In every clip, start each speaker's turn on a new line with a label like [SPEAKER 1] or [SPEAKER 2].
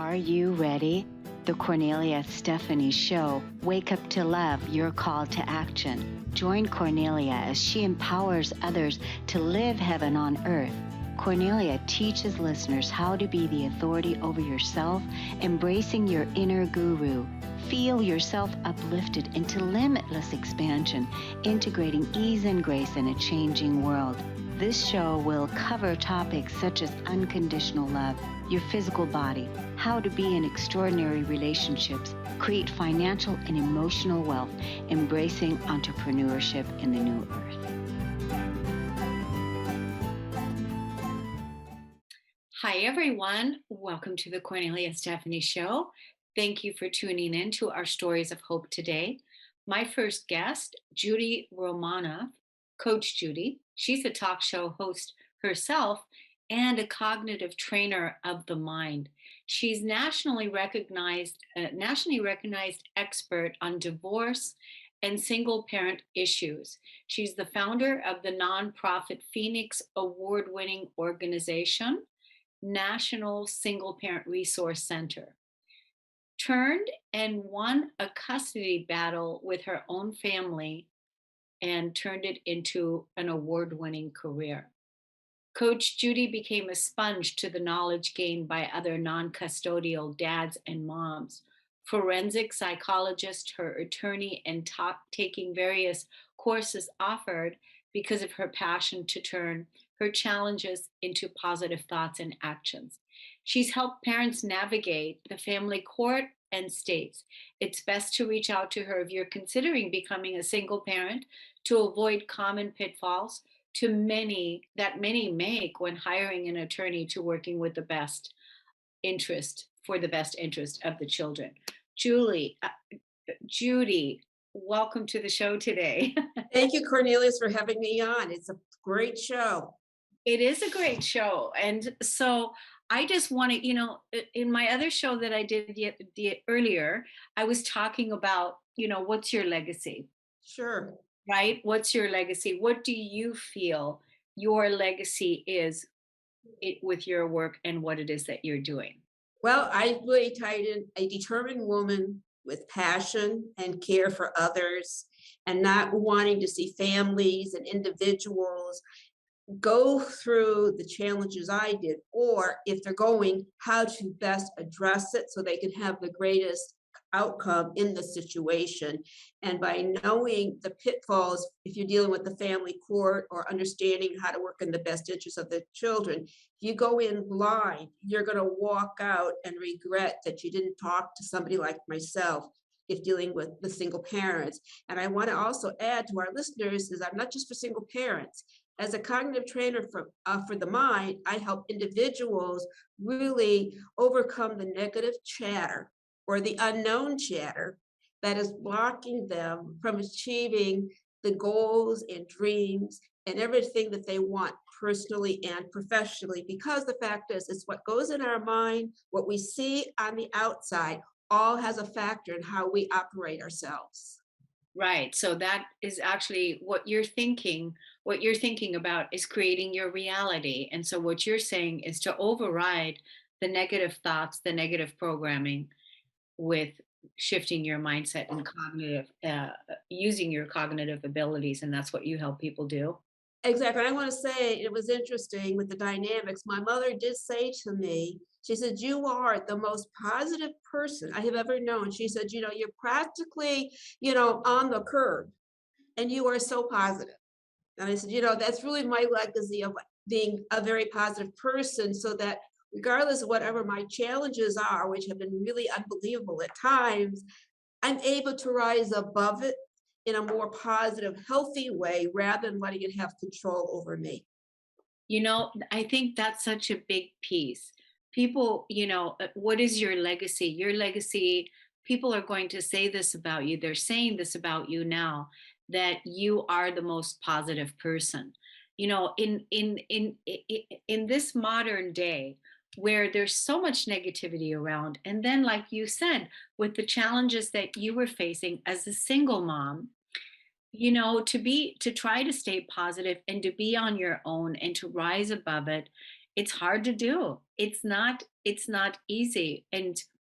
[SPEAKER 1] Are you ready? The Kornelia Stephanie Show. Wake up to love, your call to action. Join Kornelia as she empowers others to live heaven on earth. Kornelia teaches listeners how to be the authority over yourself, embracing your inner guru. Feel yourself uplifted into limitless expansion, integrating ease and grace in a changing world. This show will cover topics such as unconditional love, your physical body, how to be in extraordinary relationships, create financial and emotional wealth, embracing entrepreneurship in the new earth. Hi, everyone. Welcome to the Kornelia Stephanie Show. Thank you for tuning in to our Stories of Hope today. My first guest, Judy Romanoff, Coach Judy. She's a talk show host herself and a cognitive trainer of the mind. She's nationally recognized expert on divorce and single parent issues. She's the founder of the nonprofit Phoenix award-winning organization, National Single Parent Resource Center. Turned and won a custody battle with her own family and turned it into an award-winning career. Coach Judy became a sponge to the knowledge gained by other non-custodial dads and moms. Forensic psychologist, her attorney, and taking various courses offered because of her passion to turn her challenges into positive thoughts and actions. She's helped parents navigate the family court and states it's best to reach out to her if you're considering becoming a single parent to avoid common pitfalls many make when hiring an attorney to working with the best interest of the children. Judy, welcome to the show today.
[SPEAKER 2] Thank you, Cornelius, for having me on. It's a great show.
[SPEAKER 1] It is a great show. And so I just want to, in my other show that I did earlier, I was talking about, what's your legacy?
[SPEAKER 2] Sure.
[SPEAKER 1] Right? What's your legacy? What do you feel your legacy is with your work and what it is that you're doing?
[SPEAKER 2] Well, I really tied in a determined woman with passion and care for others and not wanting to see families and individuals go through the challenges I did, or if they're going, how to best address it so they can have the greatest outcome in the situation. And by knowing the pitfalls, if you're dealing with the family court or understanding how to work in the best interest of the children, if you go in blind, you're going to walk out and regret that you didn't talk to somebody like myself if dealing with the single parents. And I want to also add to our listeners is I'm not just for single parents. As a cognitive trainer for the mind, I help individuals really overcome the negative chatter or the unknown chatter that is blocking them from achieving the goals and dreams and everything that they want personally and professionally. Because the fact is, it's what goes in our mind, what we see on the outside, all has a factor in how we operate ourselves.
[SPEAKER 1] Right. So that is actually what you're thinking. What you're thinking about is creating your reality. And so what you're saying is to override the negative thoughts, the negative programming with shifting your mindset and using your cognitive abilities. And that's what you help people do.
[SPEAKER 2] Exactly. I want to say it was interesting with the dynamics. My mother did say to me, she said, you are the most positive person I have ever known. She said, you're practically, on the curb and you are so positive. And I said, that's really my legacy of being a very positive person so that regardless of whatever my challenges are, which have been really unbelievable at times, I'm able to rise above it in a more positive, healthy way rather than letting it have control over me.
[SPEAKER 1] I think that's such a big piece. People, what is your legacy? Your legacy, people are going to say this about you. They're saying this about you now, that you are the most positive person. In this modern day where there's so much negativity around, and then like you said, with the challenges that you were facing as a single mom, to try to stay positive and to be on your own and to rise above it, it's hard to do. It's not it's not easy.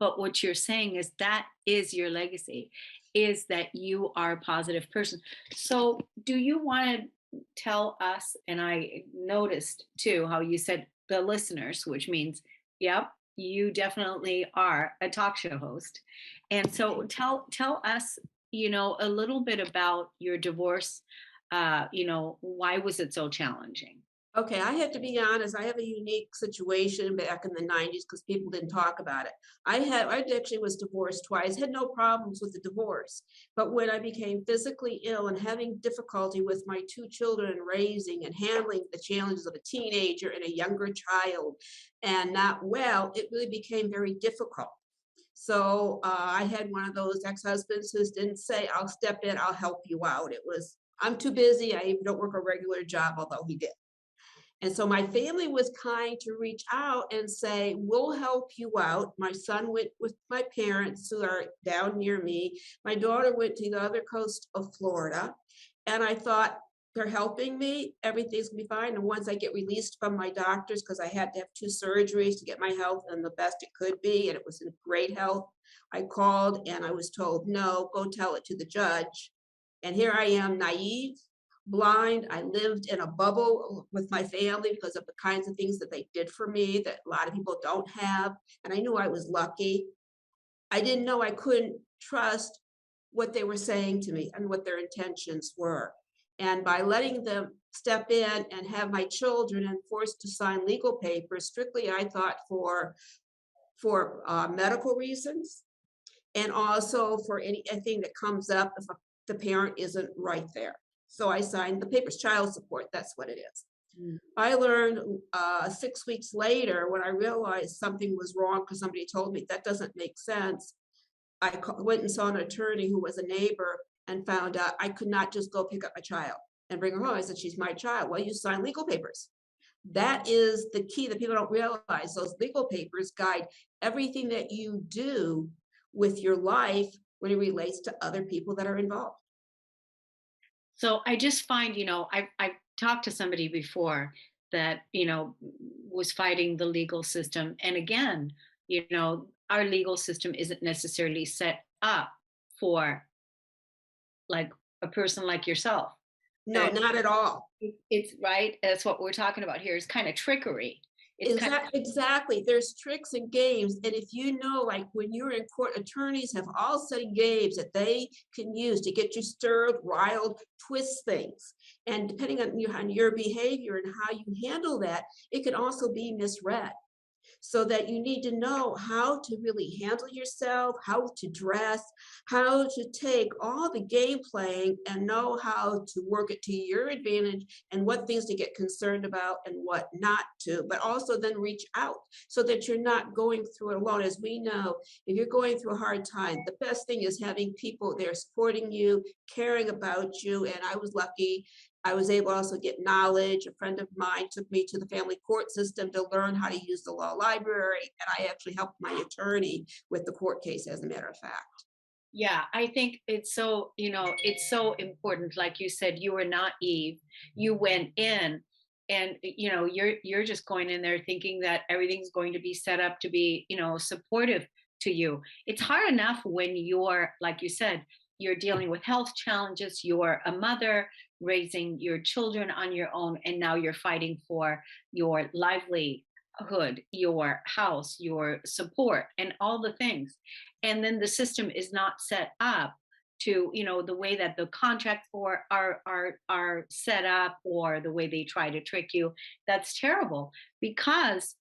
[SPEAKER 1] But what you're saying is that is your legacy, is that you are a positive person. So do you want to tell us, and I noticed too how you said the listeners, which means, yep, you definitely are a talk show host. And so tell us, a little bit about your divorce. Why was it so challenging?
[SPEAKER 2] Okay, I have to be honest, I have a unique situation back in the 90s because people didn't talk about it. I actually was divorced twice, had no problems with the divorce. But when I became physically ill and having difficulty with my two children and raising and handling the challenges of a teenager and a younger child and not well, it really became very difficult. So I had one of those ex-husbands who didn't say, I'll step in, I'll help you out. It was, I'm too busy. I even don't work a regular job, although he did. And so my family was kind to reach out and say, we'll help you out. My son went with my parents who are down near me. My daughter went to the other coast of Florida. And I thought, they're helping me, everything's gonna be fine. And once I get released from my doctors, because I had to have 2 surgeries to get my health in the best it could be, and it was in great health, I called and I was told, no, go tell it to the judge. And here I am, naive, blind. I lived in a bubble with my family because of the kinds of things that they did for me that a lot of people don't have. And I knew I was lucky. I didn't know I couldn't trust what they were saying to me and what their intentions were. And by letting them step in and have my children and forced to sign legal papers, strictly, I thought for medical reasons, and also for anything that comes up if the parent isn't right there. So I signed the papers, child support, that's what it is.
[SPEAKER 1] Mm.
[SPEAKER 2] I learned 6 weeks later when I realized something was wrong because somebody told me that doesn't make sense. Went and saw an attorney who was a neighbor and found out I could not just go pick up my child and bring her home. I said, she's my child. Well, you sign legal papers. That is the key that people don't realize. Those legal papers guide everything that you do with your life when it relates to other people that are involved.
[SPEAKER 1] So I just find, I've talked to somebody before that, was fighting the legal system. And again, our legal system isn't necessarily set up for like a person like yourself.
[SPEAKER 2] No,
[SPEAKER 1] That
[SPEAKER 2] not at all.
[SPEAKER 1] it's right. That's what we're talking about here is kind of trickery. It's kind of,
[SPEAKER 2] Exactly. There's tricks and games. And if you know, like when you're in court, attorneys have all set of games that they can use to get you stirred, riled, twist things. And depending on your behavior and how you handle that, it can also be misread. So that you need to know how to really handle yourself, how to dress, how to take all the game playing and know how to work it to your advantage and what things to get concerned about and what not to, but also then reach out so that you're not going through it alone. As we know, if you're going through a hard time, the best thing is having people there supporting you, caring about you. And I was lucky I was able to also get knowledge. A friend of mine took me to the family court system to learn how to use the law library, and I actually helped my attorney with the court case, as a matter of fact.
[SPEAKER 1] yeah, I think it's so important. Like you said, you were not Eve. You went in and you're just going in there thinking that everything's going to be set up to be, supportive to you. It's hard enough when you're, like you said, you're dealing with health challenges, you're a mother raising your children on your own, and now you're fighting for your livelihood, your house, your support, and all the things. And then the system is not set up to, the way that the contracts are set up, or the way they try to trick you. That's terrible, because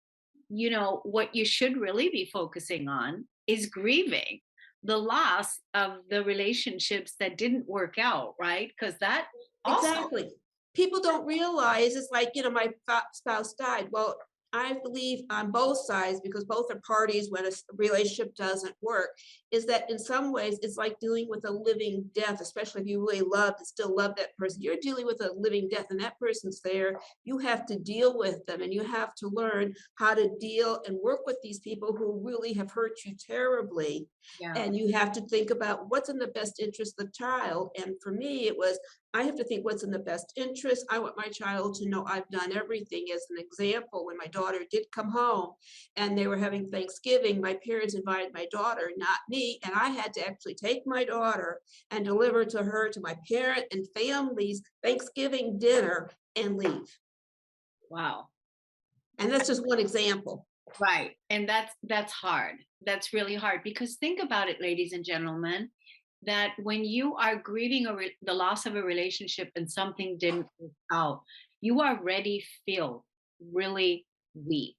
[SPEAKER 1] what you should really be focusing on is grieving the loss of the relationships that didn't work out, right? Because that also.
[SPEAKER 2] Exactly. People don't realize it's like, my spouse died. Well, I believe on both sides, because both are parties when a relationship doesn't work, is that in some ways it's like dealing with a living death, especially if you really love and still love that person. You're dealing with a living death and that person's there. You have to deal with them and you have to learn how to deal and work with these people who really have hurt you terribly.
[SPEAKER 1] Yeah.
[SPEAKER 2] And you have to think about what's in the best interest of the child. And for me, it was I have to think what's in the best interest. I want my child to know I've done everything. As an example, when my daughter daughter did come home and they were having Thanksgiving, my parents invited my daughter, not me, and I had to actually take my daughter and deliver to her, to my parent and family's Thanksgiving dinner and leave.
[SPEAKER 1] Wow.
[SPEAKER 2] And that's just one example.
[SPEAKER 1] Right. And that's hard. That's really hard because think about it, ladies and gentlemen, that when you are grieving the loss of a relationship and something didn't work out, you already feel really weak.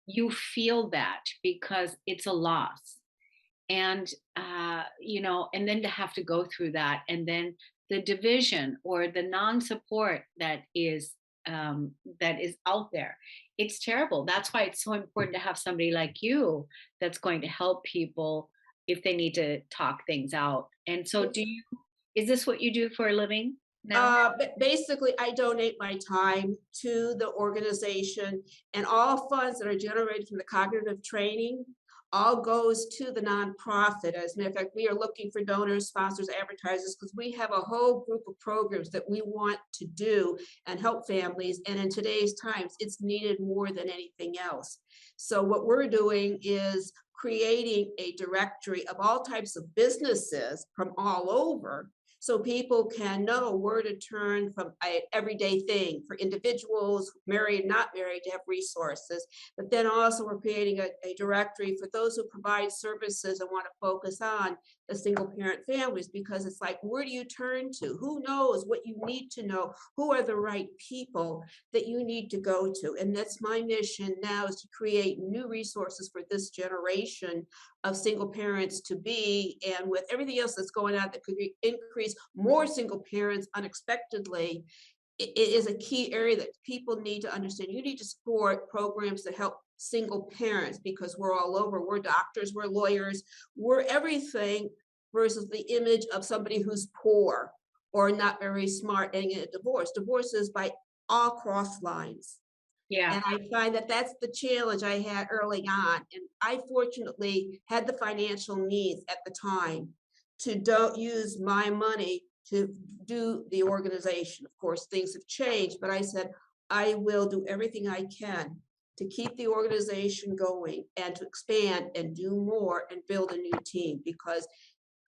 [SPEAKER 1] You feel that because it's a loss. And and then to have to go through that, and then the division or the non-support that is out there, it's terrible. That's why it's so important to have somebody like you that's going to help people if they need to talk things out. And so is this what you do for a living now?
[SPEAKER 2] Basically, I donate my time to the organization, and all funds that are generated from the cognitive training all goes to the nonprofit. As a matter of fact, we are looking for donors, sponsors, advertisers, because we have a whole group of programs that we want to do and help families. And in today's times, it's needed more than anything else. So what we're doing is creating a directory of all types of businesses from all over, so people can know where to turn from an everyday thing for individuals, married and not married, to have resources. But then also we're creating a directory for those who provide services and want to focus on the single parent families, because it's like, where do you turn to? Who knows what you need to know? Who are the right people that you need to go to? And that's my mission now, is to create new resources for this generation of single parents to be. And with everything else that's going on that could increase more single parents unexpectedly, it is a key area that people need to understand. You need to support programs that help single parents, because we're all over. We're doctors, we're lawyers, we're everything, versus the image of somebody who's poor or not very smart and in a divorce. Divorce is by all cross lines.
[SPEAKER 1] Yeah.
[SPEAKER 2] And I find that that's the challenge I had early on. And I fortunately had the financial needs at the time to don't use my money to do the organization. Of course, things have changed, but I said, I will do everything I can to keep the organization going and to expand and do more and build a new team, because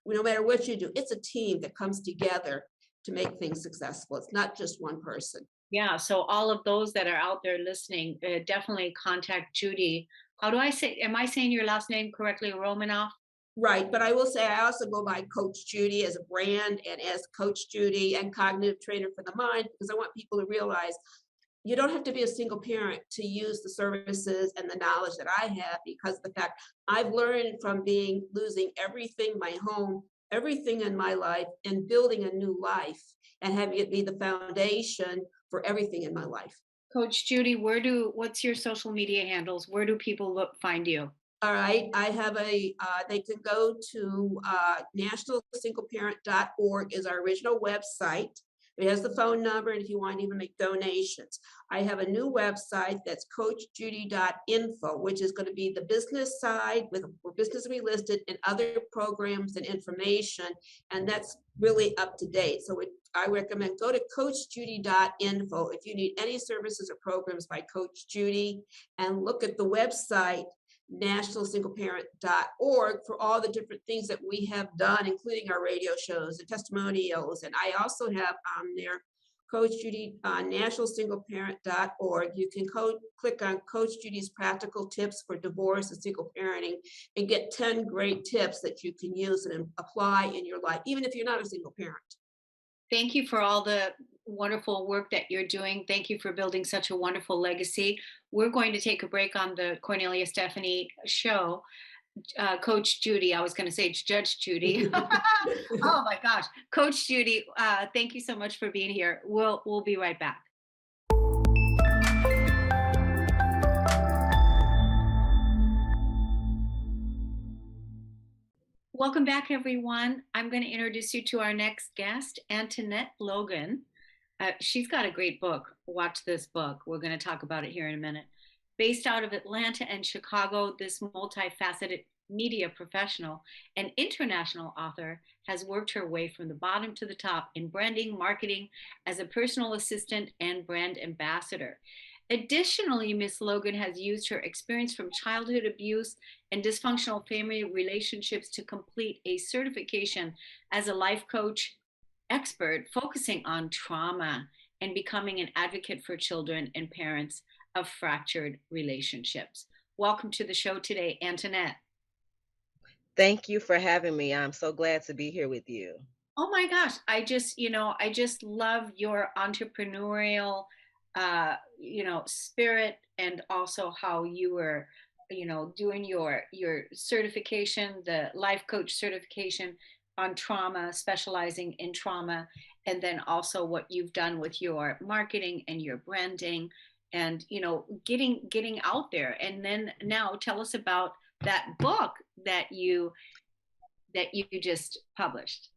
[SPEAKER 2] no matter what you do, it's a team that comes together to make things successful. It's not just one person.
[SPEAKER 1] Yeah. So all of those that are out there listening, definitely contact Judy. How do I say, am I saying your last name correctly? Romanoff?
[SPEAKER 2] Right, but I will say I also go by Coach Judy as a brand and as Coach Judy and cognitive trainer for the mind, because I want people to realize you don't have to be a single parent to use the services and the knowledge that I have, because of the fact I've learned from losing everything, my home, everything in my life, and building a new life and having it be the foundation for everything in my life.
[SPEAKER 1] Coach Judy, what's your social media handles? Where do people find you?
[SPEAKER 2] All right, I have they can go to nationalsingleparent.org is our original website. It has the phone number, and if you want to even make donations. I have a new website that's coachjudy.info, which is going to be the business side with business we listed and other programs and information, and that's really up to date. So I recommend go to coachjudy.info if you need any services or programs by Coach Judy, and look at the website nationalsingleparent.org for all the different things that we have done, including our radio shows and testimonials. And I also have on there Coach Judy on nationalsingleparent.org. You can click on Coach Judy's practical tips for divorce and single parenting and get 10 great tips that you can use and apply in your life, even if you're not a single parent.
[SPEAKER 1] Thank you for all the wonderful work that you're doing. Thank you for building such a wonderful legacy. We're going to take a break on the Kornelia Stephanie show. Coach Judy, I was going to say Judge Judy. Oh my gosh. Coach Judy, thank you so much for being here. We'll be right back. Welcome back, everyone. I'm going to introduce you to our next guest, Antoinette Logan. She's got a great book. Watch this book. We're going to talk about it here in a minute. Based out of Atlanta and Chicago, this multifaceted media professional and international author has worked her way from the bottom to the top in branding, marketing, as a personal assistant and brand ambassador. Additionally, Ms. Logan has used her experience from childhood abuse and dysfunctional family relationships to complete a certification as a life coach expert focusing on trauma and becoming an advocate for children and parents of fractured relationships. Welcome to the show today, Antoinette.
[SPEAKER 3] Thank you for having me. I'm so glad to be here with you.
[SPEAKER 1] Oh my gosh, I just love your entrepreneurial, spirit, and also how you were, doing your certification, the life coach certification on trauma, specializing in trauma, and then also what you've done with your marketing and your branding, and getting out there. And then now tell us about that book that you just published.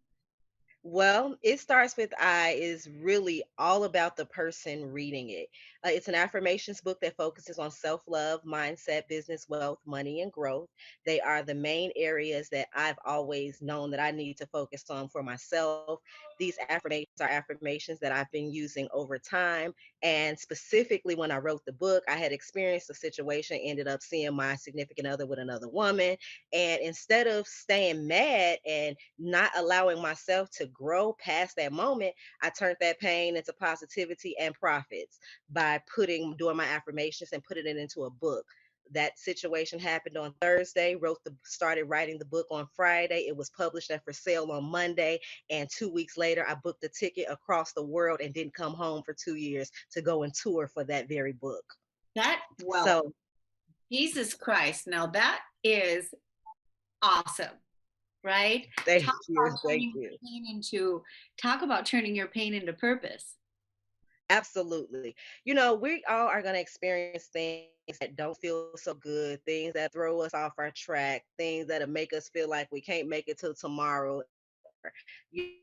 [SPEAKER 3] Well, it starts with I is really all about the person reading it. It's an affirmations book that focuses on self love, mindset, business, wealth, money, and growth. They are the main areas that I've always known that I need to focus on for myself. These affirmations are affirmations that I've been using over time. And specifically, when I wrote the book, I had experienced a situation, ended up seeing my significant other with another woman. And instead of staying mad and not allowing myself to grow past that moment, I turned that pain into positivity and profits by doing my affirmations and putting it into a book. That situation happened on Thursday, started writing the book on Friday. It was published and for sale on Monday. And 2 weeks later, I booked a ticket across the world and didn't come home for 2 years to go and tour for that very book.
[SPEAKER 1] Well,
[SPEAKER 3] So
[SPEAKER 1] Jesus Christ, now that is awesome, right?
[SPEAKER 3] thank
[SPEAKER 1] Talk
[SPEAKER 3] you.
[SPEAKER 1] about
[SPEAKER 3] Thank
[SPEAKER 1] turning
[SPEAKER 3] you.
[SPEAKER 1] pain into talk about turning your pain into purpose.
[SPEAKER 3] Absolutely. We all are going to experience things that don't feel so good, things that throw us off our track, things that make us feel like we can't make it till tomorrow. You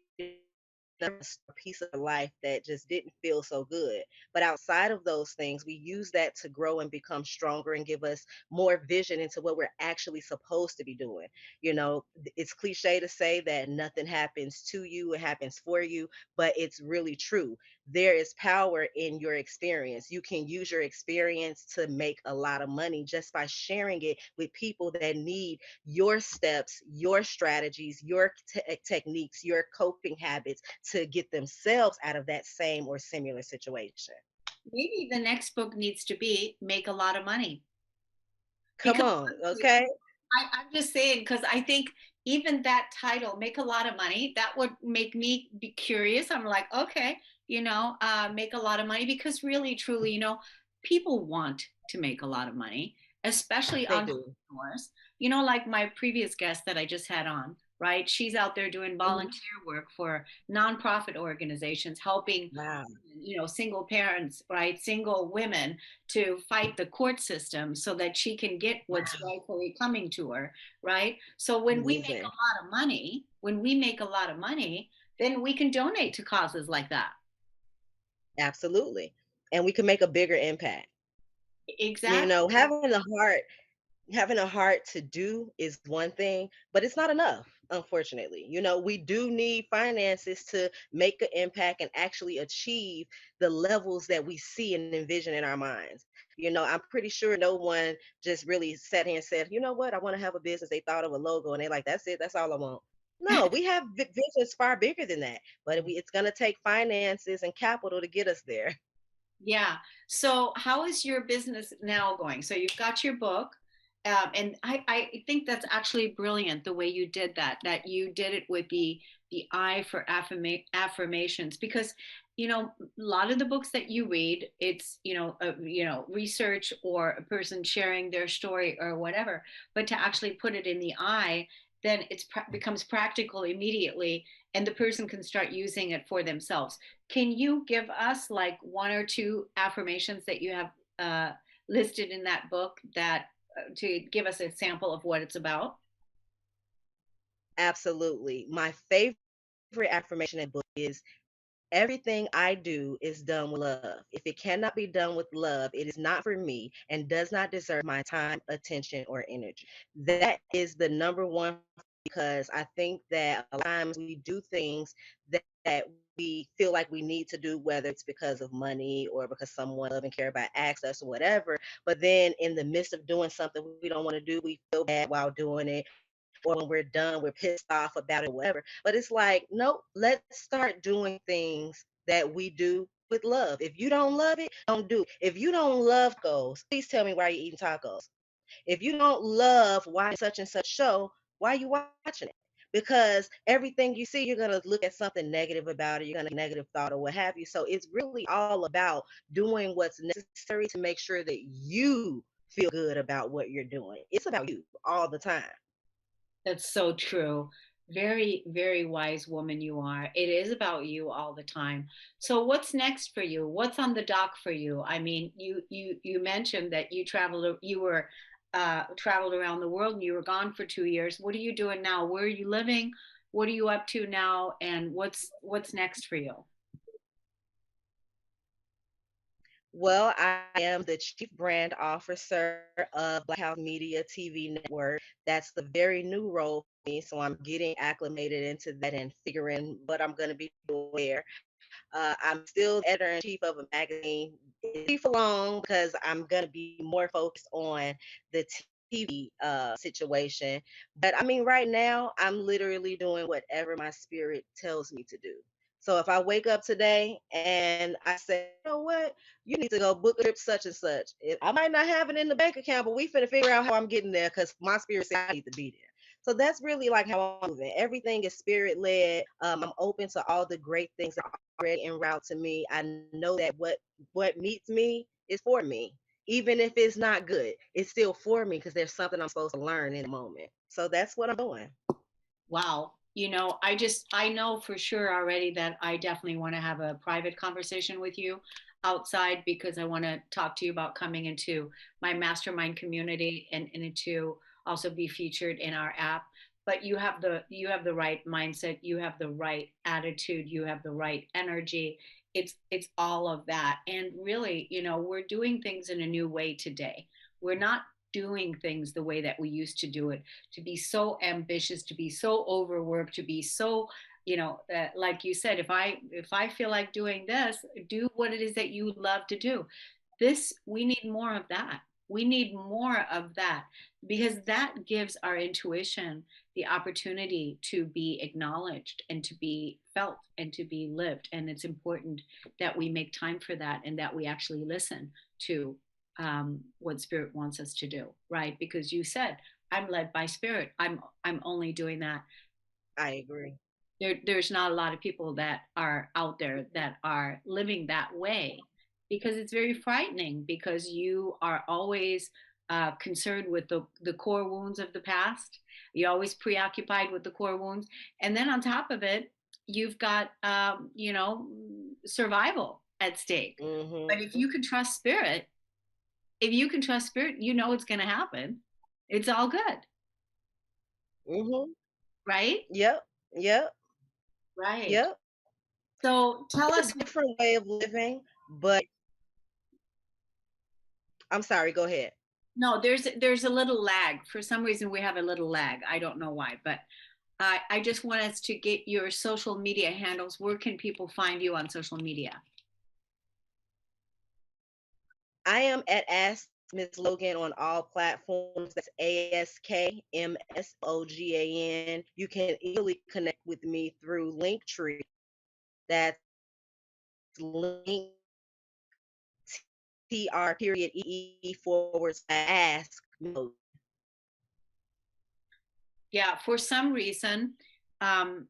[SPEAKER 3] a piece of life that just didn't feel so good. But outside of those things, we use that to grow and become stronger and give us more vision into what we're actually supposed to be doing. It's cliche to say that nothing happens to you, it happens for you, but it's really true. There is power in your experience. You can use your experience to make a lot of money just by sharing it with people that need your steps, your strategies, your techniques, your coping habits to get themselves out of that same or similar situation.
[SPEAKER 1] Maybe the next book needs to be Make a Lot of Money.
[SPEAKER 3] Come
[SPEAKER 1] Because
[SPEAKER 3] on, okay?
[SPEAKER 1] I'm just saying, because I think even that title, Make a Lot of Money, that would make me be curious. I'm like, okay, make a lot of money, because really, truly, people want to make a lot of money, especially
[SPEAKER 3] They do.
[SPEAKER 1] entrepreneurs. Like my previous guest that I just had on, right? She's out there doing
[SPEAKER 3] Mhm.
[SPEAKER 1] volunteer work for nonprofit organizations, helping
[SPEAKER 3] Wow,
[SPEAKER 1] single parents, right, single women, to fight the court system so that she can get what's
[SPEAKER 3] wow,
[SPEAKER 1] rightfully coming to her, right? So when we make
[SPEAKER 3] amazing.
[SPEAKER 1] a lot of money, then we can donate to causes like that.
[SPEAKER 3] Absolutely. And we can make a bigger impact.
[SPEAKER 1] Exactly.
[SPEAKER 3] Having a heart to do is one thing, but it's not enough, unfortunately. We do need finances to make an impact and actually achieve the levels that we see and envision in our minds. I'm pretty sure no one just really sat here and said, you know what, I want to have a business. They thought of a logo and they're like, that's it, that's all I want. No, we have visions far bigger than that, but it's going to take finances and capital to get us there.
[SPEAKER 1] Yeah. So, how is your business now going? So, you've got your book, and I think that's actually brilliant the way you did that. That you did it with the eye for affirmations, because a lot of the books that you read, it's research or a person sharing their story or whatever. But to actually put it in the eye, then becomes practical immediately, and the person can start using it for themselves. Can you give us like one or two affirmations that you have listed in that book, that to give us a sample of what it's about?
[SPEAKER 3] Absolutely. My favorite affirmation in the book is everything I do is done with love. If it cannot be done with love, it is not for me and does not deserve my time, attention, or energy. That is the number one because I think that a lot of times we do things that we feel like we need to do, whether it's because of money or because someone love and care about asks us or whatever. But then in the midst of doing something we don't want to do, we feel bad while doing it, or when we're done, we're pissed off about it, whatever. But it's like, nope, let's start doing things that we do with love. If you don't love it, don't do it. If you don't love goals, please tell me why you're eating tacos. If you don't love watching such and such show, why are you watching it? Because everything you see, you're gonna look at something negative about it. You're gonna negative thought or what have you. So it's really all about doing what's necessary to make sure that you feel good about what you're doing. It's about you all the time.
[SPEAKER 1] That's so true. Very, very wise woman you are. It is about you all the time. So what's next for you? What's on the dock for you? I mean, you mentioned that you were traveled around the world and you were gone for 2 years. What are you doing now? Where are you living? What are you up to now? And what's next for you?
[SPEAKER 3] Well, I am the Chief Brand Officer of Black House Media TV Network. That's the very new role for me. So I'm getting acclimated into that and figuring what I'm going to be doing there. I'm still editor in chief of a magazine. It's be for long because I'm going to be more focused on the TV situation. But I mean, right now, I'm literally doing whatever my spirit tells me to do. So if I wake up today and I say, you know what, you need to go book a trip such and such. I might not have it in the bank account, but we finna figure out how I'm getting there because my spirit says I need to be there. So that's really like how I'm moving. Everything is spirit led. I'm open to all the great things that are already en route to me. I know that what meets me is for me. Even if it's not good, it's still for me because there's something I'm supposed to learn in the moment. So that's what I'm doing.
[SPEAKER 1] Wow. I know for sure already that I definitely want to have a private conversation with you outside because I want to talk to you about coming into my mastermind community and to also be featured in our app. But you have the right mindset, you have the right attitude, you have the right energy. It's all of that. And really, we're doing things in a new way today. We're not doing things the way that we used to do it, to be so ambitious, to be so overworked, to be so, like you said, if I feel like doing this, do what it is that you love to do. This we need more of that. We need more of that because that gives our intuition the opportunity to be acknowledged and to be felt and to be lived. And it's important that we make time for that and that we actually listen to what spirit wants us to do, right? Because you said, I'm led by spirit. I'm only doing that.
[SPEAKER 3] I agree.
[SPEAKER 1] There's not a lot of people that are out there that are living that way because it's very frightening because you are always concerned with the core wounds of the past. You're always preoccupied with the core wounds. And then on top of it, you've got, survival at stake. But if
[SPEAKER 3] Hmm.
[SPEAKER 1] you can trust spirit, you know it's going to happen. It's all good,
[SPEAKER 3] Hmm.
[SPEAKER 1] right?
[SPEAKER 3] Yep. Yep.
[SPEAKER 1] Right.
[SPEAKER 3] Yep.
[SPEAKER 1] So tell
[SPEAKER 3] It's
[SPEAKER 1] us.
[SPEAKER 3] a different way of living, but I'm sorry, go ahead.
[SPEAKER 1] No, there's a little lag. For some reason, we have a little lag. I don't know why, but I just want us to get your social media handles. Where can people find you on social media?
[SPEAKER 3] I am at Ask Miss Logan on all platforms. That's AskMSLogan. You can easily connect with me through Linktree. That's link tr period /ask.
[SPEAKER 1] Yeah, for some reason,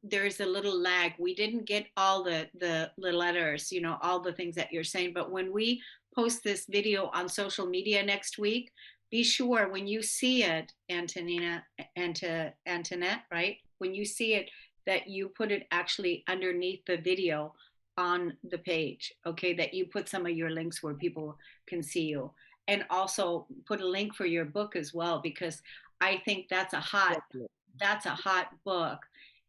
[SPEAKER 1] there's a little lag. We didn't get all the letters, all the things that you're saying. But when we post this video on social media next week, be sure when you see it, Antonina, Antoinette, right? When you see it, that you put it actually underneath the video on the page, okay? That you put some of your links where people can see you, and also put a link for your book as well, because I think
[SPEAKER 3] Definitely.
[SPEAKER 1] that's a hot book,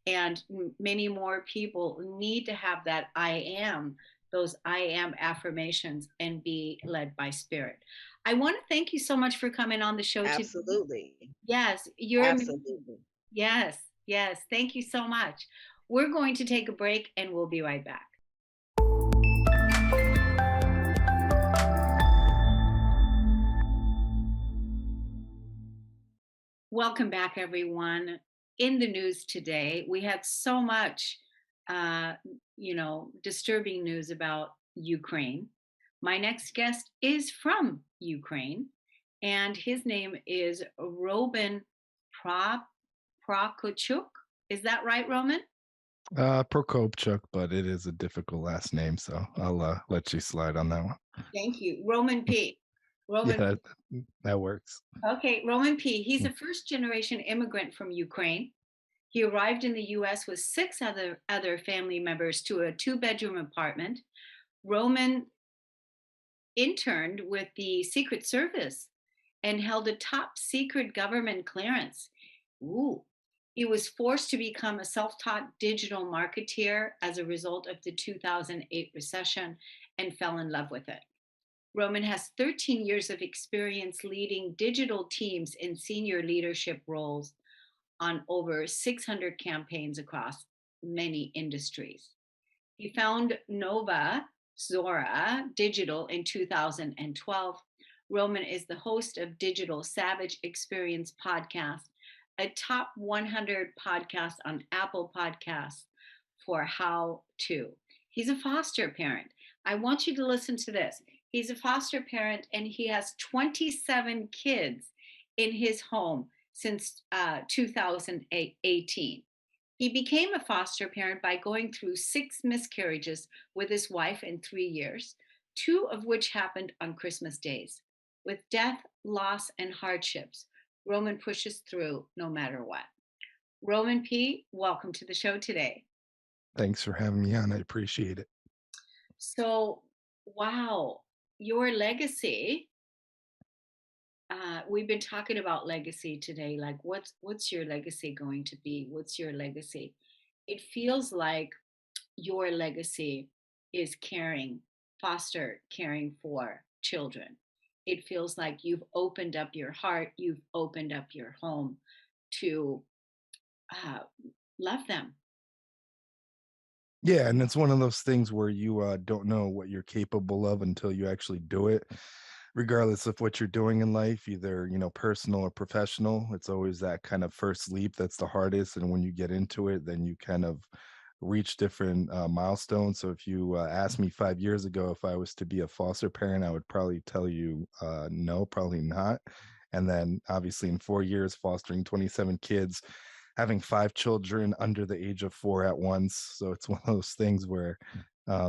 [SPEAKER 1] and many more people need to have that those I am affirmations and be led by spirit. I want to thank you so much for coming on the show today.
[SPEAKER 3] Absolutely.
[SPEAKER 1] Yes, you're amazing.
[SPEAKER 3] Absolutely.
[SPEAKER 1] Yes, yes, thank you so much. We're going to take a break and we'll be right back. Welcome back, everyone. In the news today, we had so much, uh, disturbing news about Ukraine. My next guest is from Ukraine, and his name is Roman Pro- Prokopchuk. Is that right, Roman?
[SPEAKER 4] Prokopchuk, but it is a difficult last name, so I'll let you slide on that one.
[SPEAKER 1] Thank you. Roman P.
[SPEAKER 4] Yeah,
[SPEAKER 1] Roman.
[SPEAKER 4] that works.
[SPEAKER 1] Okay, Roman P. He's
[SPEAKER 4] Mm.
[SPEAKER 1] a first generation immigrant from Ukraine. He arrived in the US with six other family members to a two-bedroom apartment. Roman interned with the Secret Service and held a top secret government clearance. Ooh. He was forced to become a self taught digital marketeer as a result of the 2008 recession and fell in love with it. Roman has 13 years of experience leading digital teams in senior leadership roles on over 600 campaigns across many industries. He found Nova Zora Digital in 2012. Roman is the host of Digital Savage Experience podcast, a top 100 podcast on Apple Podcasts for how to. He's a foster parent. I want you to listen to this. He's a foster parent and he has 27 kids in his home since 2018. He became a foster parent by going through six miscarriages with his wife in 3 years, two of which happened on Christmas days. With death, loss, and hardships, Roman pushes through no matter what. Roman P., welcome to the show today.
[SPEAKER 4] Thanks for having me on. I appreciate it.
[SPEAKER 1] So, wow, your legacy. We've been talking about legacy today. Like, what's your legacy going to be? What's your legacy? It feels like your legacy is caring for children. It feels like you've opened up your heart, you've opened up your home to uh, love them.
[SPEAKER 4] Yeah, and it's one of those things where you don't know what you're capable of until you actually do it. Regardless of what you're doing in life, either personal or professional, it's always that kind of first leap that's the hardest. And when you get into it, then you kind of reach different milestones. So if you asked me 5 years ago if I was to be a foster parent, I would probably tell you no, probably not. And then obviously in 4 years, fostering 27 kids, having five children under the age of four at once. So it's one of those things where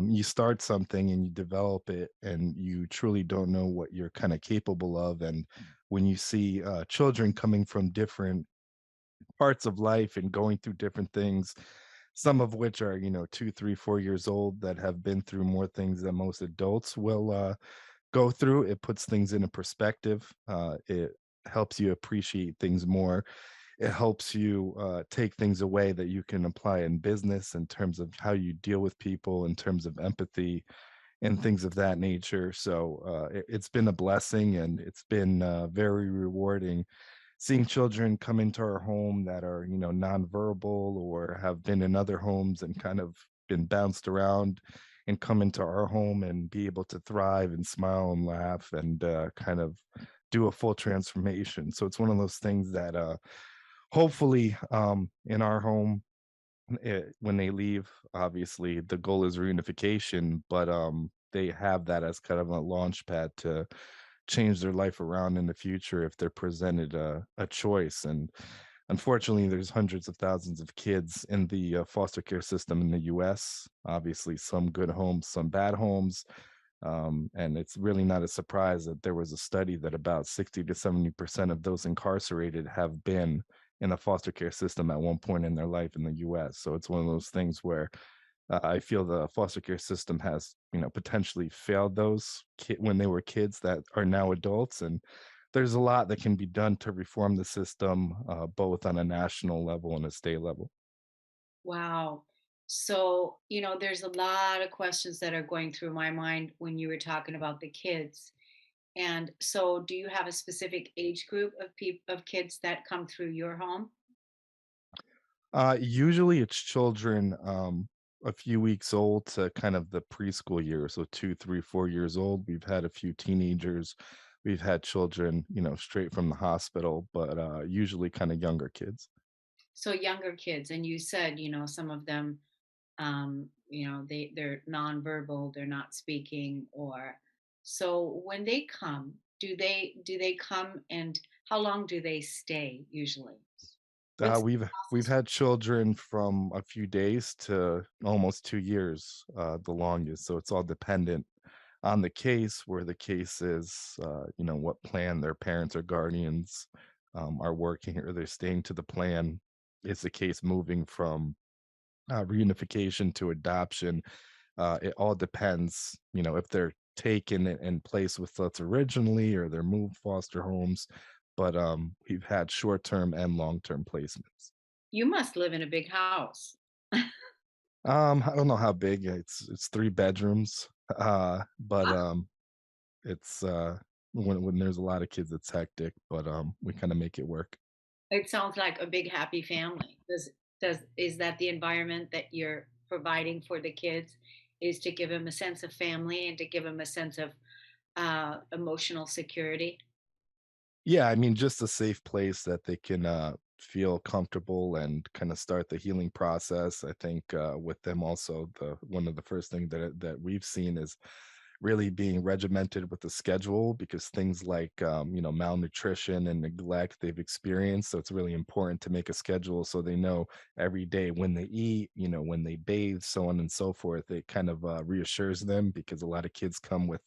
[SPEAKER 4] you start something and you develop it and you truly don't know what you're kind of capable of. And when you see children coming from different parts of life and going through different things, some of which are 2 3 4 years old, that have been through more things than most adults will go through, it puts things into perspective. It helps you appreciate things more. It helps you take things away that you can apply in business in terms of how you deal with people, in terms of empathy and things of that nature. So it's been a blessing, and it's been very rewarding seeing children come into our home that are nonverbal or have been in other homes and kind of been bounced around, and come into our home and be able to thrive and smile and laugh and kind of do a full transformation. So it's one of those things that hopefully in our home, when they leave, obviously the goal is reunification, but they have that as kind of a launch pad to change their life around in the future if they're presented a choice. And unfortunately, there's hundreds of thousands of kids in the foster care system in the US. Obviously, some good homes, some bad homes. And it's really not a surprise that there was a study that about 60 to 70% of those incarcerated have been in the foster care system at one point in their life in the US. So it's one of those things where I feel the foster care system has, potentially failed those when they were kids that are now adults. And there's a lot that can be done to reform the system, both on a national level and a state level.
[SPEAKER 1] Wow. So, there's a lot of questions that are going through my mind when you were talking about the kids. And so, do you have a specific age group of kids that come through your home?
[SPEAKER 4] Usually it's children a few weeks old to kind of the preschool years, so 2 3 4 years old. We've had a few teenagers we've had children, straight from the hospital, but usually kind of younger kids.
[SPEAKER 1] So younger kids, and you said, some of them, they're nonverbal, they're not speaking, or so when they come, do they come, and how long do they stay usually?
[SPEAKER 4] Uh,
[SPEAKER 1] What's the
[SPEAKER 4] we've we've
[SPEAKER 1] process?
[SPEAKER 4] had children from a few days to almost 2 years, the longest. So it's all dependent on the case, where the case is, what plan their parents or guardians are working, or they're staying to the plan. Is the case moving from reunification to adoption? It all depends, if they're taken and placed with us originally, or they're moved foster homes. But we've had short-term and long-term placements.
[SPEAKER 1] You must live in a big house.
[SPEAKER 4] I don't know how big. It's 3 bedrooms, but it's when there's a lot of kids, it's hectic, but we kind of make it work.
[SPEAKER 1] It sounds like a big happy family. Is that the environment that you're providing for the kids, is to give them a sense of family and to give them a sense of emotional security?
[SPEAKER 4] Yeah, I mean, just a safe place that they can feel comfortable and kind of start the healing process. I think with them also, the one of the first things that we've seen is really being regimented with the schedule, because things like malnutrition and neglect they've experienced. So it's really important to make a schedule so they know every day when they eat, when they bathe, so on and so forth. It kind of reassures them, because a lot of kids come with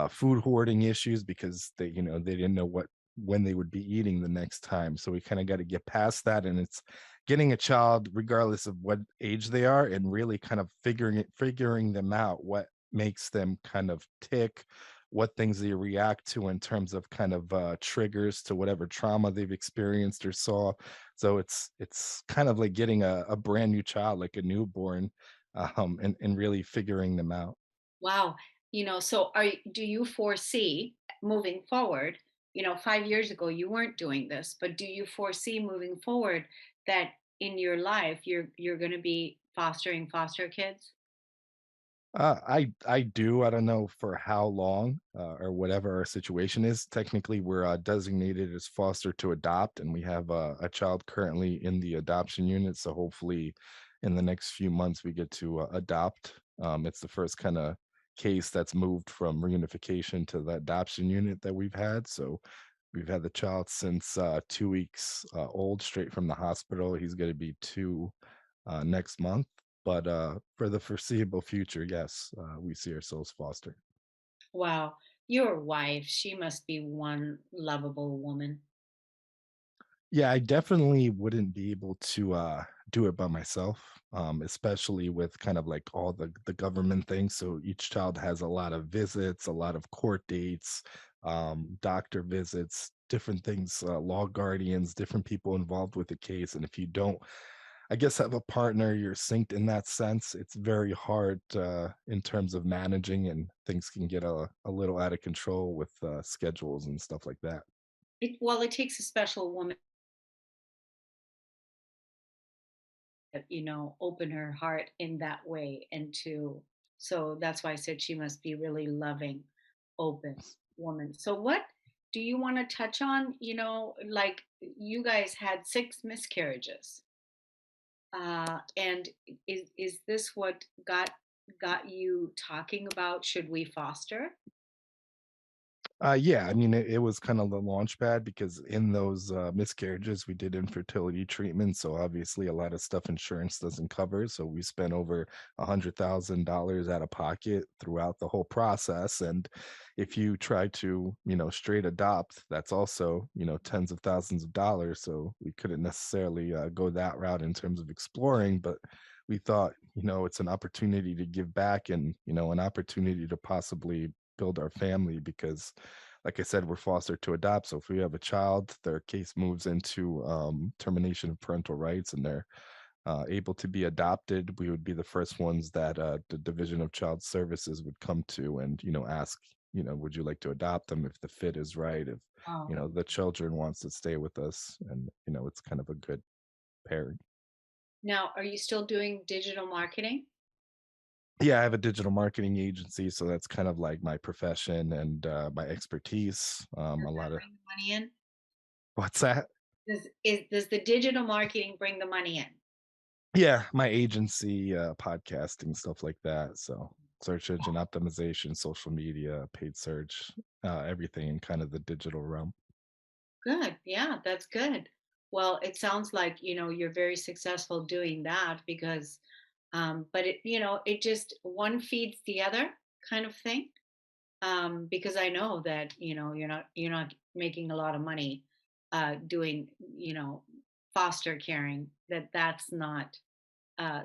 [SPEAKER 4] food hoarding issues, because they didn't know when they would be eating the next time. So we kind of got to get past that, and it's getting a child, regardless of what age they are, and really kind of figuring them out, what makes them kind of tick, what things they react to in terms of kind of triggers to whatever trauma they've experienced or saw. So it's kind of like getting a brand new child, like a newborn, and really figuring them out.
[SPEAKER 1] Wow. So do you foresee moving forward, 5 years ago you weren't doing this, but do you foresee moving forward that in your life you're going to be fostering foster kids?
[SPEAKER 4] I do. I don't know for how long, or whatever our situation is. Technically, we're designated as foster to adopt, and we have a child currently in the adoption unit. So hopefully, in the next few months, we get to adopt. It's the first kind of case that's moved from reunification to the adoption unit that we've had. So we've had the child since 2 weeks old, straight from the hospital. He's going to be 2 next month. But for the foreseeable future, yes, we see ourselves fostering.
[SPEAKER 1] Wow. Your wife, she must be one lovable woman.
[SPEAKER 4] Yeah, I definitely wouldn't be able to do it by myself, especially with kind of like all the government things. So each child has a lot of visits, a lot of court dates, doctor visits, different things, law guardians, different people involved with the case. And if you don't, I guess, have a partner, you're synced in that sense. It's very hard in terms of managing, and things can get a little out of control with schedules and stuff like that.
[SPEAKER 1] Well, it takes a special woman to, open her heart in that way, and to so that's why I said she must be really loving, open woman. So what do you want to touch on? Like, you guys had 6 miscarriages. And is this what got you talking about, should we foster?
[SPEAKER 4] Yeah, I mean, it was kind of the launch pad, because in those miscarriages, we did infertility treatment. So obviously, a lot of stuff insurance doesn't cover. So we spent over $100,000 out of pocket throughout the whole process. And if you try to, straight adopt, that's also, tens of thousands of dollars. So we couldn't necessarily go that route in terms of exploring, but we thought, it's an opportunity to give back, and, an opportunity to possibly build our family, because like I said, we're foster to adopt. So if we have a child, their case moves into termination of parental rights, and they're able to be adopted. We would be the first ones that the Division of Child Services would come to, and ask, would you like to adopt them if the fit is right, if
[SPEAKER 1] Oh,
[SPEAKER 4] the children wants to stay with us, and it's kind of a good pairing.
[SPEAKER 1] now are you still doing digital marketing?
[SPEAKER 4] Yeah, I have a digital marketing agency, so that's kind of like my profession and my expertise.
[SPEAKER 1] Does
[SPEAKER 4] A
[SPEAKER 1] that
[SPEAKER 4] lot of
[SPEAKER 1] bring the money in?
[SPEAKER 4] what's that?
[SPEAKER 1] Does the digital marketing bring the money in?
[SPEAKER 4] Yeah, my agency, podcasting, stuff like that. So search engine optimization, social media, paid search, everything in kind of the digital realm.
[SPEAKER 1] Good. Yeah, that's good. Well, it sounds like, you're very successful doing that because, but it just one feeds the other kind of thing. Because I know that, you're not making a lot of money, doing, foster caring, that's not,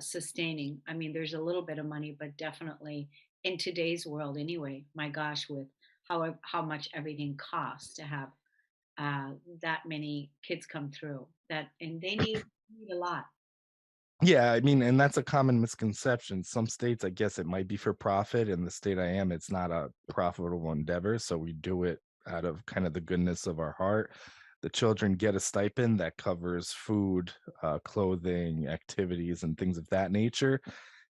[SPEAKER 1] sustaining. I mean, there's a little bit of money, but definitely in today's world anyway, my gosh, with how much everything costs to have uh, that many kids come through that and they need a lot.
[SPEAKER 4] Yeah, I mean, and that's a common misconception. Some states, I guess it might be for profit. In the state I am, it's not a profitable endeavor. So we do it out of kind of the goodness of our heart. The children get a stipend that covers food, clothing, activities, and things of that nature,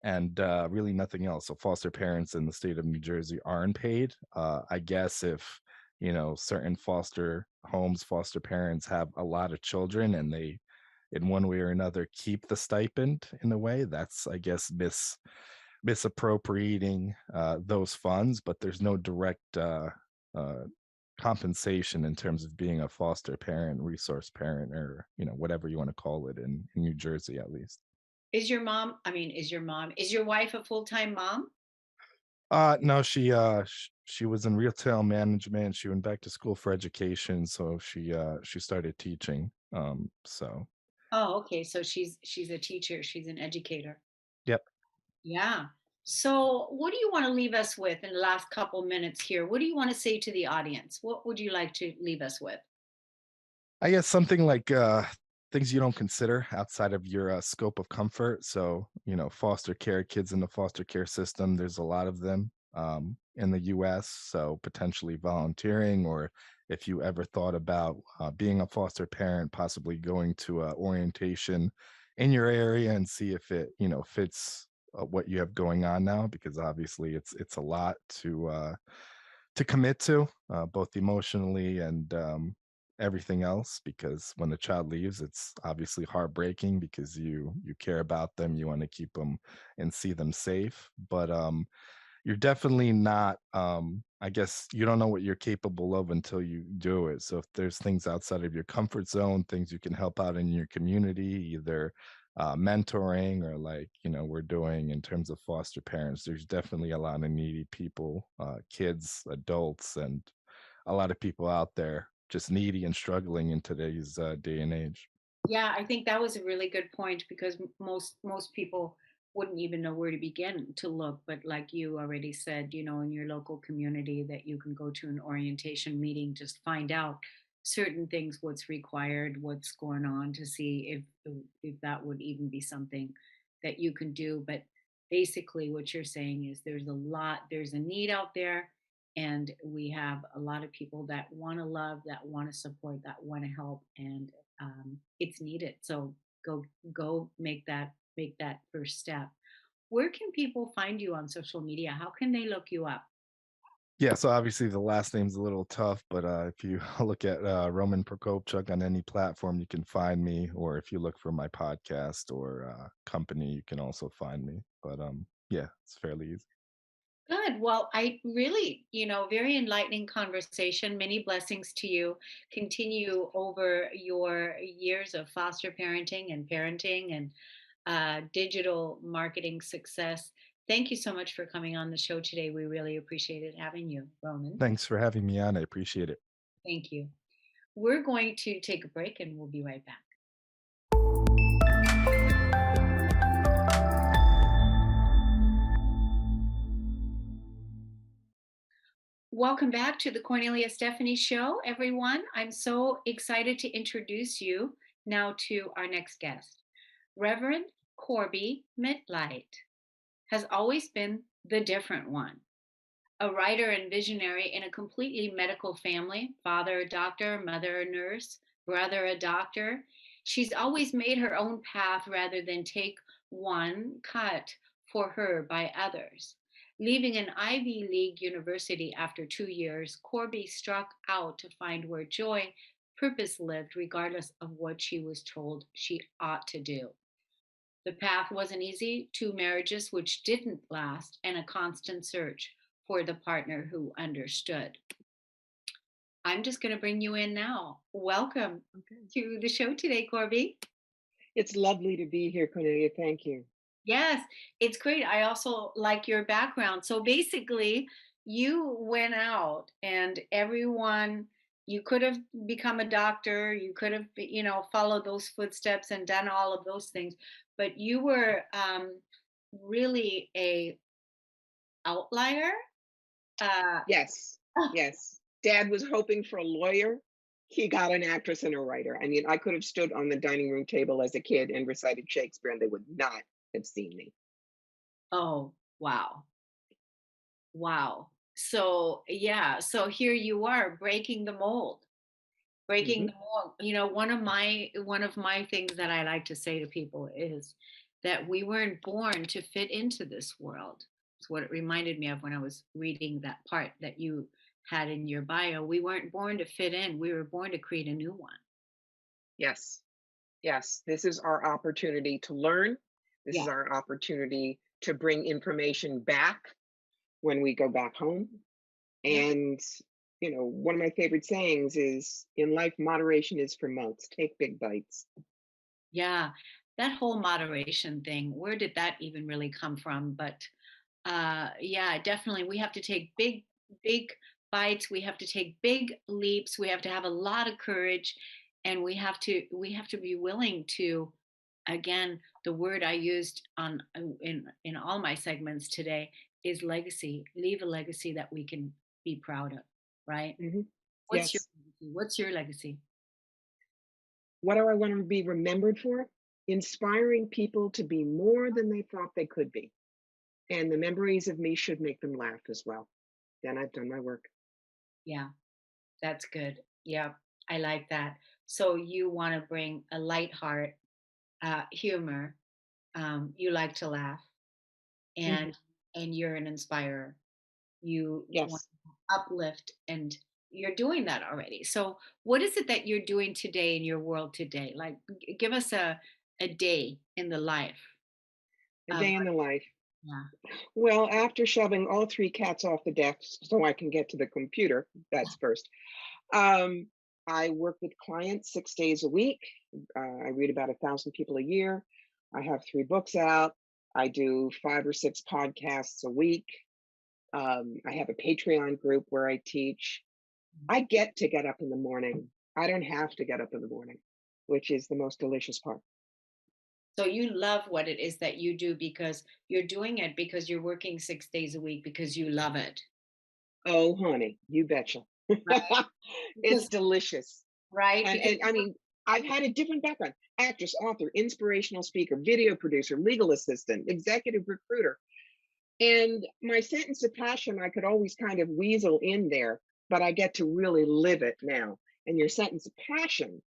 [SPEAKER 4] and really nothing else. So foster parents in the state of New Jersey aren't paid. I guess if certain foster homes, foster parents have a lot of children and they in one way or another keep the stipend in a way, that's I guess misappropriating those funds, but there's no direct uh, compensation in terms of being a foster parent, resource parent, or whatever you want to call it in New Jersey at least.
[SPEAKER 1] Is your wife a full-time mom?
[SPEAKER 4] No, she was in retail management. She went back to school for education, so she started teaching. So
[SPEAKER 1] Oh, okay, so she's a teacher, she's an educator.
[SPEAKER 4] yep.
[SPEAKER 1] Yeah. So what do you want to leave us with in the last couple minutes here? What do you want to say to the audience? What would you like to leave us with?
[SPEAKER 4] I guess something like things you don't consider outside of your scope of comfort. So, foster care kids in the foster care system, there's a lot of them in the US. So, potentially volunteering, or if you ever thought about being a foster parent, possibly going to orientation in your area and see if it, fits what you have going on now, because obviously it's a lot to commit to, both emotionally and everything else. Because when the child leaves, it's obviously heartbreaking because you care about them, you want to keep them and see them safe. But you're definitely not. I guess you don't know what you're capable of until you do it. So if there's things outside of your comfort zone, things you can help out in your community, either mentoring or like we're doing in terms of foster parents, there's definitely a lot of needy people, kids, adults, and a lot of people out there just needy and struggling in today's day and age.
[SPEAKER 1] Yeah, I think that was a really good point because most people wouldn't even know where to begin to look. But like you already said, in your local community, that you can go to an orientation meeting, just find out certain things, what's required, what's going on, to see if that would even be something that you can do. But basically, what you're saying is there's a need out there, and we have a lot of people that want to love, that want to support, that want to help, and it's needed. So go make that first step. Where can people find you on social media? How can they look you up?
[SPEAKER 4] Yeah, so obviously the last name's a little tough, but if you look at Roman Prokopchuk on any platform, you can find me. Or if you look for my podcast or company, you can also find me. But yeah, it's fairly easy.
[SPEAKER 1] Good. Well, I really, very enlightening conversation. Many blessings to you. Continue over your years of foster parenting and digital marketing success. Thank you so much for coming on the show today. We really appreciated having you, Roman.
[SPEAKER 4] Thanks for having me on. I appreciate it.
[SPEAKER 1] Thank you. We're going to take a break and we'll be right back. Welcome back to the Cornelia Stephanie Show, everyone. I'm so excited to introduce you now to our next guest. Reverend Corbie Mitleid has always been the different one, a writer and visionary in a completely medical family, father a doctor, mother a nurse, brother a doctor. She's always made her own path rather than take one cut for her by others. Leaving an Ivy League university after 2 years, Corbie struck out to find where joy, purpose lived, regardless of what she was told she ought to do. The path wasn't easy: two marriages which didn't last, and a constant search for the partner who understood. I'm just going to bring you in now. Welcome
[SPEAKER 5] Okay.
[SPEAKER 1] to the show today, Corbie.
[SPEAKER 5] It's lovely to be here, Cornelia. Thank you.
[SPEAKER 1] Yes, it's great. I also like your background. So basically, you went out and everyone, you could have become a doctor, you could have, followed those footsteps and done all of those things, but you were really a outlier.
[SPEAKER 5] Yes, yes. Dad was hoping for a lawyer. He got an actress and a writer. I mean, I could have stood on the dining room table as a kid and recited Shakespeare, and they would not have seen me.
[SPEAKER 1] Oh, wow. Wow. So, yeah, so here you are breaking the mold. Breaking
[SPEAKER 5] hmm
[SPEAKER 1] the mold. One of my things that I like to say to people is that we weren't born to fit into this world. It's what it reminded me of when I was reading that part that you had in your bio. We weren't born to fit in. We were born to create a new one.
[SPEAKER 5] Yes, yes. This is our opportunity to learn. This
[SPEAKER 1] Yeah.
[SPEAKER 5] is our opportunity to bring information back when we go back home.
[SPEAKER 1] Yeah.
[SPEAKER 5] And, one of my favorite sayings is in life, moderation is for monks. Take big bites.
[SPEAKER 1] Yeah. That whole moderation thing, where did that even really come from? But yeah, definitely we have to take big bites. We have to take big leaps. We have to have a lot of courage, and we have to be willing to, again, the word I used on in all my segments today is legacy. Leave a legacy that we can be proud of, right?
[SPEAKER 5] hmm
[SPEAKER 1] What's your
[SPEAKER 5] Yes.
[SPEAKER 1] legacy? What's your legacy?
[SPEAKER 5] What do I want to be remembered for? Inspiring people to be more than they thought they could be. And the memories of me should make them laugh as well. Then I've done my work.
[SPEAKER 1] Yeah, that's good. Yeah, I like that. So you want to bring a light heart, humor. You like to laugh,
[SPEAKER 5] hmm
[SPEAKER 1] and you're an inspirer. You want
[SPEAKER 5] Yes.
[SPEAKER 1] to uplift, and you're doing that already. So what is it that you're doing today in your world today? Like, give us a day in the life
[SPEAKER 5] A
[SPEAKER 1] of.
[SPEAKER 5] day in the life.
[SPEAKER 1] Yeah.
[SPEAKER 5] Well, after shoving all three cats off the desk so I can get to the computer, that's first. Um, I work with clients 6 days a week. I read about 1,000 people a year. I have 3 books out. I do 5 or 6 podcasts a week. I have a Patreon group where I teach. I get up in the morning. I don't have to get up in the morning, which is the most delicious part.
[SPEAKER 1] So you love what it is that you do because you're doing it because you're working 6 days a week because you love it.
[SPEAKER 5] Oh, honey, you betcha.
[SPEAKER 1] Right.
[SPEAKER 5] It's
[SPEAKER 1] Because
[SPEAKER 5] delicious.
[SPEAKER 1] right because
[SPEAKER 5] And I mean, I've had a different background: actress, author, inspirational speaker, video producer, legal assistant, executive recruiter. And my sentence of passion, I could always kind of weasel in there, but I get to really live it now. And your sentence of passion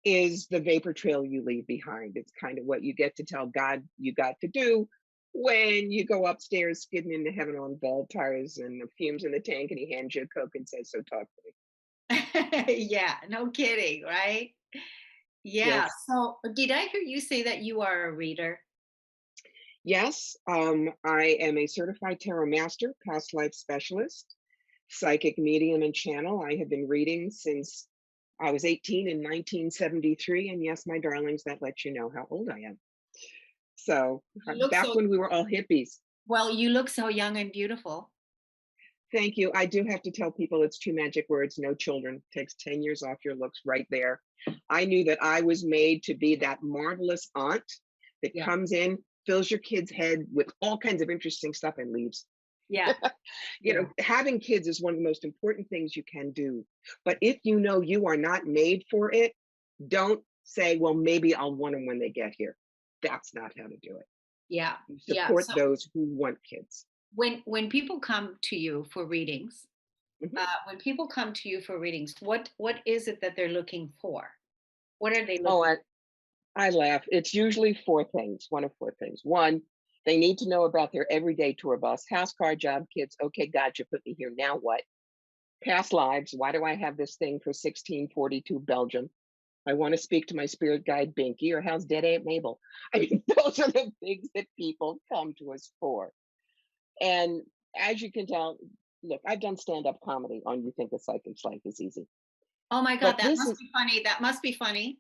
[SPEAKER 5] is the vapor trail you leave behind. It's kind of what you get to tell God you got to do when you go upstairs skidding into heaven on bald tires and the fumes in the tank, and he hands you a Coke and says, "So talk to me."
[SPEAKER 1] yeah, no kidding, right? Yeah.
[SPEAKER 5] Yes.
[SPEAKER 1] So did I hear you say that you are a reader?
[SPEAKER 5] Yes, I am a certified tarot master, past life specialist, psychic medium and channel. I have been reading since I was 18 in 1973. And yes, my darlings, that lets you know how old I am. So
[SPEAKER 1] You look
[SPEAKER 5] back
[SPEAKER 1] so
[SPEAKER 5] when we were all hippies.
[SPEAKER 1] well, you look so young and beautiful.
[SPEAKER 5] Thank you. I do have to tell people it's 2 magic words: no children. Takes 10 years off your looks right there. I knew that I was made to be that marvelous aunt that
[SPEAKER 1] Yeah.
[SPEAKER 5] comes in, fills your kid's head with all kinds of interesting stuff and leaves.
[SPEAKER 1] Yeah. Yeah.
[SPEAKER 5] Having kids is one of the most important things you can do. But if you know you are not made for it, don't say, well, maybe I'll want them when they get here. That's not how to do it.
[SPEAKER 1] Yeah.
[SPEAKER 5] You
[SPEAKER 1] Yeah.
[SPEAKER 5] support
[SPEAKER 1] So
[SPEAKER 5] those who want kids.
[SPEAKER 1] when people come to you for readings,
[SPEAKER 5] Mhm.
[SPEAKER 1] what is it that they're looking for? What are they
[SPEAKER 5] Oh,
[SPEAKER 1] looking?
[SPEAKER 5] I laugh. It's usually 4 things, one of 4 things. One, They need to know about their everyday tour bus, house, car, job, kids. Okay, God, you put me here. Now what? Past lives. Why do I have this thing for 1642 Belgium? I want to speak to my spirit guide Binky, or how's dead Aunt Mabel? I mean, those are the things that people come to us for. And as you can tell, look, I've done stand-up comedy on You Think a Psychic's Life is Easy.
[SPEAKER 1] Oh my God,
[SPEAKER 5] But
[SPEAKER 1] that
[SPEAKER 5] this
[SPEAKER 1] must
[SPEAKER 5] is,
[SPEAKER 1] be funny. That must be funny.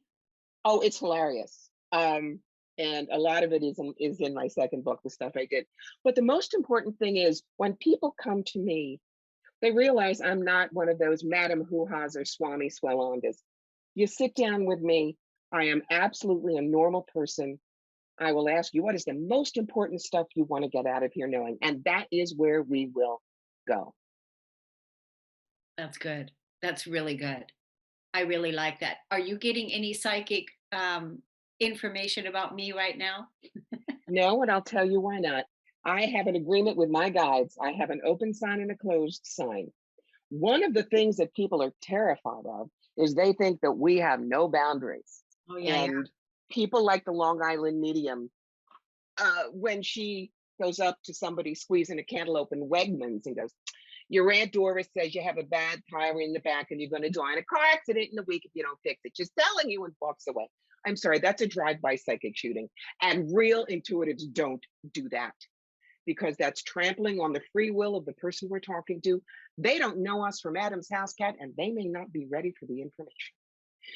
[SPEAKER 5] oh, it's hilarious. And a lot of it is in my second book, the stuff I did. But the most important thing is when people come to me, they realize I'm not one of those Madam Hoo-Ha's or Swami Swellandas. You sit down with me, I am absolutely a normal person. I will ask you, what is the most important stuff you want to get out of here knowing? And that is where we will go.
[SPEAKER 1] That's good. That's really good. I really like that. Are you getting any psychic information about me right now?
[SPEAKER 5] No, and I'll tell you why not. I have an agreement with my guides. I have an open sign and a closed sign. One of the things that people are terrified of is they think that we have no boundaries.
[SPEAKER 1] Oh yeah, yeah.
[SPEAKER 5] And people like the Long Island medium, when she goes up to somebody squeezing a cantaloupe in Wegmans and goes, your Aunt Doris says you have a bad tire in the back and you're going to die in a car accident in a week if you don't fix it. Just telling you, and walks away. I'm sorry, that's a drive-by psychic shooting. And real intuitives don't do that because that's trampling on the free will of the person we're talking to. They don't know us from Adam's house cat, and they may not be ready for the information.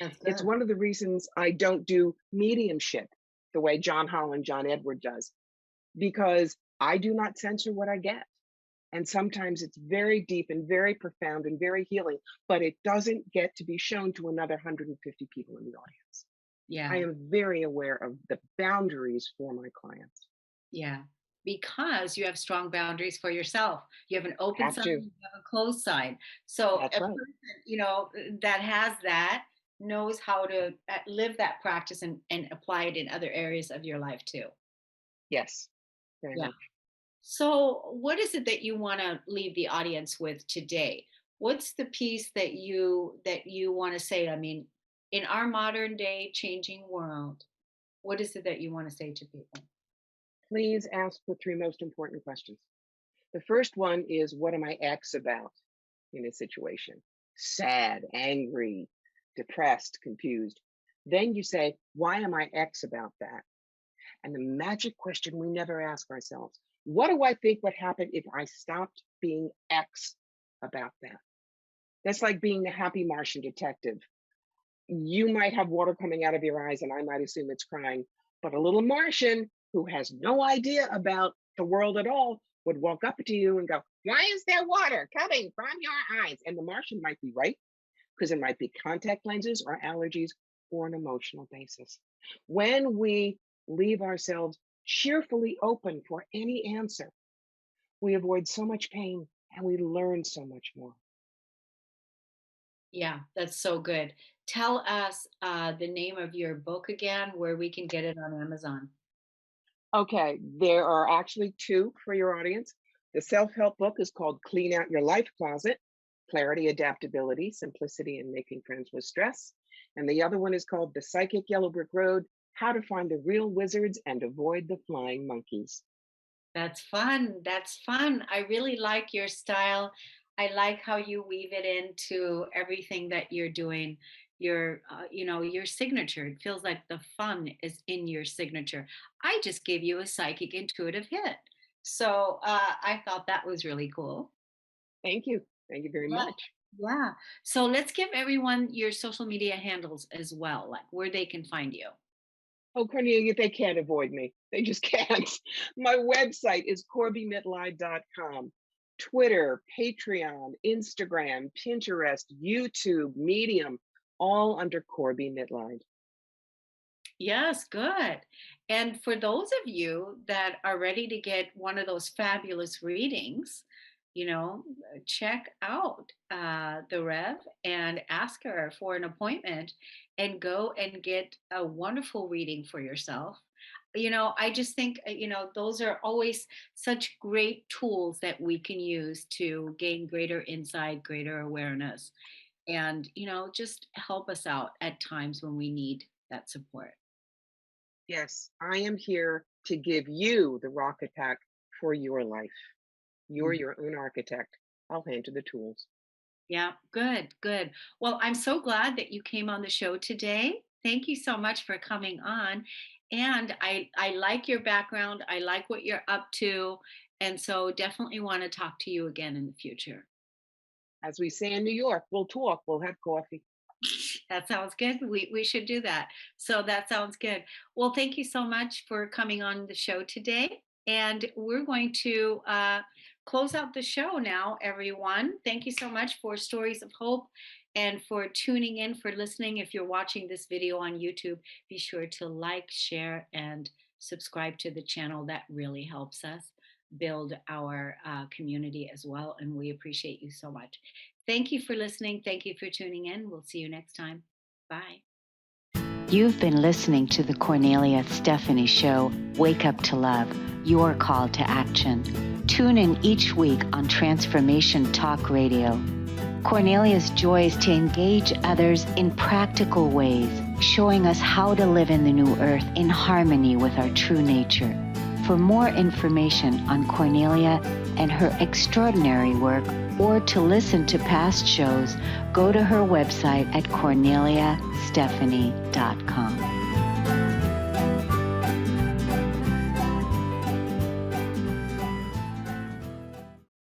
[SPEAKER 1] That's
[SPEAKER 5] It's
[SPEAKER 1] good.
[SPEAKER 5] one of the reasons I don't do mediumship the way John Holland, John Edward does, because I do not censor what I get. And sometimes it's very deep and very profound and very healing, but it doesn't get to be shown to another 150 people in the audience. I
[SPEAKER 1] Yeah,
[SPEAKER 5] am very aware of the boundaries for my clients.
[SPEAKER 1] yeah. Because you have strong boundaries for yourself. You have an open
[SPEAKER 5] Have
[SPEAKER 1] side,
[SPEAKER 5] to.
[SPEAKER 1] you have a closed side. So
[SPEAKER 5] That's
[SPEAKER 1] a
[SPEAKER 5] right.
[SPEAKER 1] person, that has that knows how to live that practice and apply it in other areas of your life too.
[SPEAKER 5] Yes, very
[SPEAKER 1] Yeah.
[SPEAKER 5] much.
[SPEAKER 1] So, what is it that you want to leave the audience with today? What's the piece that you want to say? I mean, in our modern day changing world, what is it that you want to say to people?
[SPEAKER 5] Please ask the three most important questions. The first one is, what am I X about in a situation? Sad, angry, depressed, confused. Then you say, why am I X about that? And the magic question we never ask ourselves, what do I think would happen if I stopped being X about that? That's like being the happy Martian detective. You might have water coming out of your eyes, and I might assume it's crying, but a little Martian who has no idea about the world at all would walk up to you and go, why is there water coming from your eyes? And the Martian might be right, because it might be contact lenses or allergies or an emotional basis. When we leave ourselves cheerfully open for any answer, we avoid so much pain and we learn so much more.
[SPEAKER 1] Yeah, that's so good. Tell us the name of your book again, where we can get it on Amazon.
[SPEAKER 5] Okay, there are actually two for your audience. The self-help book is called Clean Out Your Life Closet: Clarity, Adaptability, Simplicity, and Making Friends with Stress. And the other one is called The Psychic Yellow Brick Road: How to Find the Real Wizards and Avoid the Flying Monkeys.
[SPEAKER 1] That's fun. That's fun. I really like your style. I like how you weave it into everything that you're doing. Your signature. It feels like the fun is in your signature. I just gave you a psychic intuitive hit. So I thought that was really cool.
[SPEAKER 5] Thank you. Thank you very
[SPEAKER 1] Yeah.
[SPEAKER 5] much.
[SPEAKER 1] Yeah. So let's give everyone your social media handles as well, like where they can find you.
[SPEAKER 5] Oh, Cornelia, they can't avoid me. They just can't. My website is CorbieMitleid.com. Twitter, Patreon, Instagram, Pinterest, YouTube, Medium, all under Corbie Mitleid.
[SPEAKER 1] Yes, good. And for those of you that are ready to get one of those fabulous readings, check out the Rev and ask her for an appointment and go and get a wonderful reading for yourself. I just think, those are always such great tools that we can use to gain greater insight, greater awareness, and, just help us out at times when we need that support.
[SPEAKER 5] Yes, I am here to give you the rock attack for your life. You're
[SPEAKER 1] Mm.
[SPEAKER 5] your own architect. I'll hand you the tools.
[SPEAKER 1] Yeah, good, good. Well, I'm so glad that you came on the show today. Thank you so much for coming on. And I like your background. I like what you're up to. And so definitely want to talk to you again in the future.
[SPEAKER 5] As we say in New York, we'll talk, we'll have coffee.
[SPEAKER 1] That sounds good. We should do that. So that sounds good. Well, thank you so much for coming on the show today. And we're going to close out the show now, everyone. Thank you so much for Stories of Hope and for tuning in, for listening. If you're watching this video on YouTube, be sure to like, share, and subscribe to the channel. That really helps us build our community as well. And we appreciate you so much. Thank you for listening. Thank you for tuning in. We'll see you next time. Bye. You've been listening to the Kornelia Stephanie Show, Wake Up to Love, your call to action. Tune in each week on Transformation Talk Radio. Kornelia's joy is to engage others in practical ways, showing us how to live in the new earth in harmony with our true nature. For more information on Kornelia and her extraordinary work, or to listen to past shows, go to her website at korneliastephanie.com.